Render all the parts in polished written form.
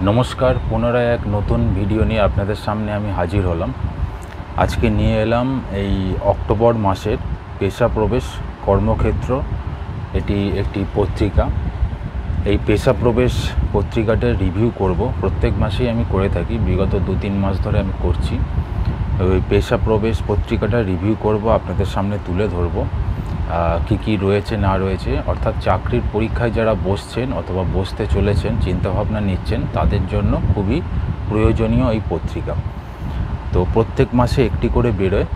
নমস্কার, পুনরায় এক নতুন ভিডিও নিয়ে আপনাদের সামনে আমি হাজির হলাম। আজকে নিয়ে এলাম এই অক্টোবর মাসের পেশা প্রবেশ কর্মক্ষেত্র, এটি একটি পত্রিকা। এই পেশা প্রবেশ পত্রিকাটার রিভিউ করব। প্রত্যেক মাসেই আমি করে থাকি, বিগত 2-3 মাস ধরে আমি করছি। ওই পেশা প্রবেশ পত্রিকাটা রিভিউ করব, আপনাদের সামনে তুলে ধরব কী রয়েছে না রয়েছে, অর্থাৎ চাকরির পরীক্ষায় যারা বসছেন অথবা বসতে চলেছেন, চিন্তাভাবনা নিচ্ছেন, তাদের জন্য খুবই প্রয়োজনীয় এই পত্রিকা। তো প্রত্যেক মাসে একটি করে বেরোয়,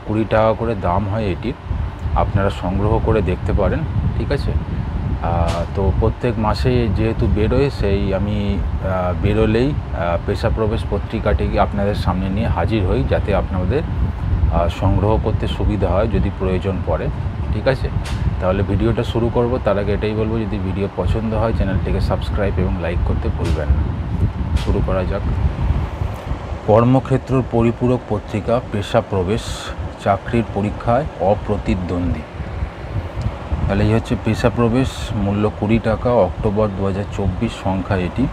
20 টাকা করে দাম হয় এটির। আপনারা সংগ্রহ করে দেখতে পারেন, ঠিক আছে। তো প্রত্যেক মাসে যেহেতু বেরোয়, সেই আমি বেরোলেই পেশা প্রবেশ পত্রিকাটি আপনাদের সামনে নিয়ে হাজির হই, যাতে আপনাদের সংগ্রহ করতে সুবিধা হয় যদি প্রয়োজন পড়ে, ঠিক আছে। তাহলে ভিডিওটা শুরু করব। তার আগে এটাই বলবো, যদি ভিডিও পছন্দ হয় চ্যানেলটিকে সাবস্ক্রাইব এবং লাইক করতে ভুলবেন না। শুরু করা যাক। কর্মক্ষেত্র পরিপূরক পত্রিকা পেশা প্রবেশ, চাকরির পরীক্ষায় অপ্রতিদ্বন্দ্বী। তাহলে এই হচ্ছে পেশা প্রবেশ, মূল্য 20 টাকা, অক্টোবর 2024 সংখ্যা এটি।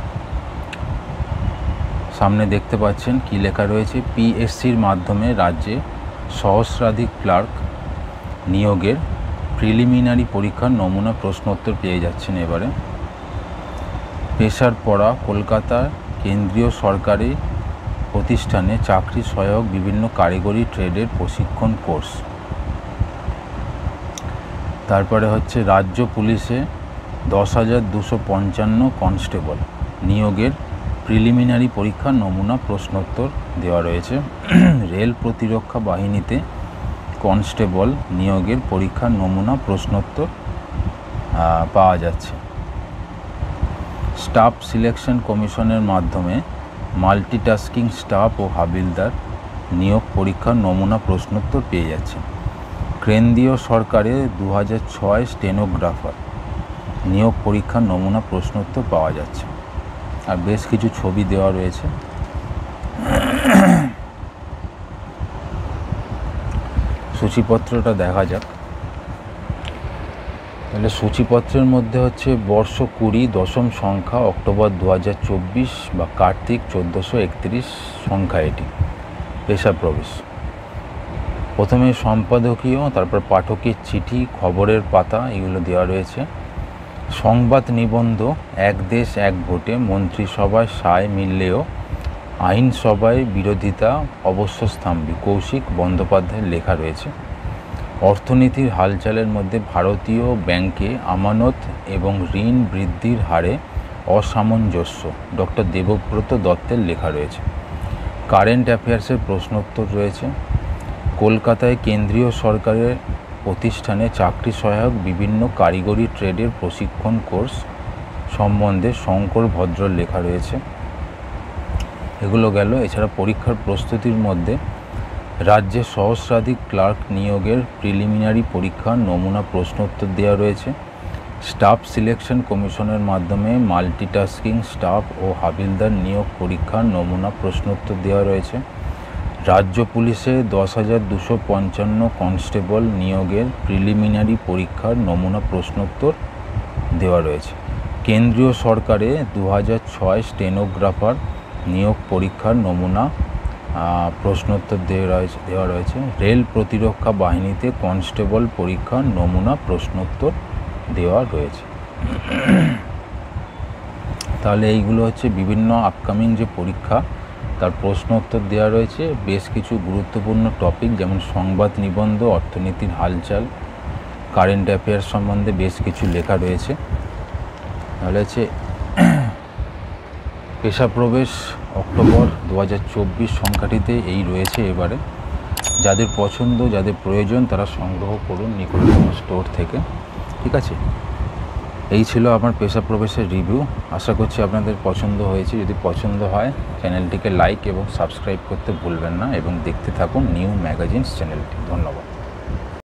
সামনে দেখতে পাচ্ছেন কি লেখা রয়েছে, পিএসসির মাধ্যমে রাজ্যে সহস্রাধিক ক্লার্ক নিয়োগের প্রিলিমিনারি পরীক্ষার নমুনা প্রশ্নোত্তর পেয়ে যাচ্ছেন এবারে। পেশার পড়া, কলকাতার কেন্দ্রীয় সরকারি প্রতিষ্ঠানে চাকরি সহায়ক বিভিন্ন কারিগরি ট্রেডের প্রশিক্ষণ কোর্স। তারপরে হচ্ছে রাজ্য পুলিশে 10,255 কনস্টেবল নিয়োগের প্রিলিমিনারি পরীক্ষার নমুনা প্রশ্নোত্তর দেওয়া রয়েছে। রেল প্রতিরক্ষা বাহিনীতে কনস্টেবল নিয়োগের পরীক্ষার নমুনা প্রশ্নোত্তর পাওয়া যাচ্ছে। স্টাফ সিলেকশন কমিশনের মাধ্যমে মাল্টিটাস্কিং স্টাফ ও হাবিলদার নিয়োগ পরীক্ষার নমুনা প্রশ্নোত্তর পেয়ে যাচ্ছে। কেন্দ্রীয় সরকারে 2006 স্টেনোগ্রাফার নিয়োগ পরীক্ষার নমুনা প্রশ্নোত্তর পাওয়া যাচ্ছে। আর বেশ কিছু ছবি দেওয়া রয়েছে। সূচিপত্রটা দেখা যাক। তাহলে সূচিপত্রের মধ্যে হচ্ছে বর্ষ 20, দশম সংখ্যা, অক্টোবর 2024 বা কার্তিক 1431 সংখ্যা এটি। পেশা প্রবেশ প্রথমে সম্পাদকীয়, তারপর পাঠকের চিঠি, খবরের পাতা, এগুলো দেওয়া রয়েছে। সংবাদ নিবন্ধ, এক দেশ এক ভোটে মন্ত্রিসভায় সায় মিললেও আইনসভায় বিরোধিতা অবশ্যস্তম্ভী, কৌশিক বন্দ্যোপাধ্যায়ের লেখা রয়েছে। অর্থনীতির হালচালের মধ্যে ভারতীয় ব্যাংকে আমানত এবং ঋণ বৃদ্ধির হারে অসামঞ্জস্য, ডক্টর দেবব্রত দত্তের লেখা রয়েছে। কারেন্ট অ্যাফেয়ার্সের প্রশ্নোত্তর রয়েছে। কলকাতায় কেন্দ্রীয় সরকারের প্রতিষ্ঠানে চাকরি সহায়ক বিভিন্ন কারিগরি ট্রেডের প্রশিক্ষণ কোর্স সম্বন্ধে শঙ্কর ভদ্রর লেখা রয়েছে। এগুলো গেল। এছাড়া পরীক্ষার প্রস্তুতির মধ্যে রাজ্যে সহস্রাধিক ক্লার্ক নিয়োগের প্রিলিমিনারি পরীক্ষার নমুনা প্রশ্নোত্তর দেওয়া রয়েছে। স্টাফ সিলেকশন কমিশনের মাধ্যমে মাল্টিটাস্কিং স্টাফ ও হাবিলদার নিয়োগ পরীক্ষার নমুনা প্রশ্নোত্তর দেওয়া রয়েছে। রাজ্য পুলিশে 10,255 কনস্টেবল নিয়োগের প্রিলিমিনারি পরীক্ষার নমুনা প্রশ্নোত্তর দেওয়া রয়েছে। কেন্দ্রীয় সরকারে 2006 স্টেনোগ্রাফার নিয়োগ পরীক্ষার নমুনা প্রশ্নোত্তর দেওয়া রয়েছে। রেল প্রতিরক্ষা বাহিনীতে কনস্টেবল পরীক্ষার নমুনা প্রশ্নোত্তর দেওয়া রয়েছে। তাহলে এইগুলো হচ্ছে বিভিন্ন আপকামিং যে পরীক্ষা, তার প্রশ্ন উত্তর দেওয়া রয়েছে। বেশ কিছু গুরুত্বপূর্ণ টপিক, যেমন সংবাদ নিবন্ধ, অর্থনীতির হালচাল, কারেন্ট অ্যাফেয়ার্স সম্বন্ধে বেশ কিছু লেখা রয়েছে। তাহলে হচ্ছে পেশা প্রবেশ অক্টোবর 2024 সংখ্যাটিতে এই রয়েছে। এবারে যাদের পছন্দ, যাদের প্রয়োজন, তারা সংগ্রহ করুন নিকটতম স্টোর থেকে, ঠিক আছে। এই ছিল আমার পেশা প্রবেশের রিভিউ। আশা করছি আপনাদের পছন্দ হয়েছে। যদি পছন্দ হয় চ্যানেলটিকে লাইক এবং সাবস্ক্রাইব করতে ভুলবেন না, এবং দেখতে থাকুন নিউ ম্যাগাজিনস চ্যানেলটি। ধন্যবাদ।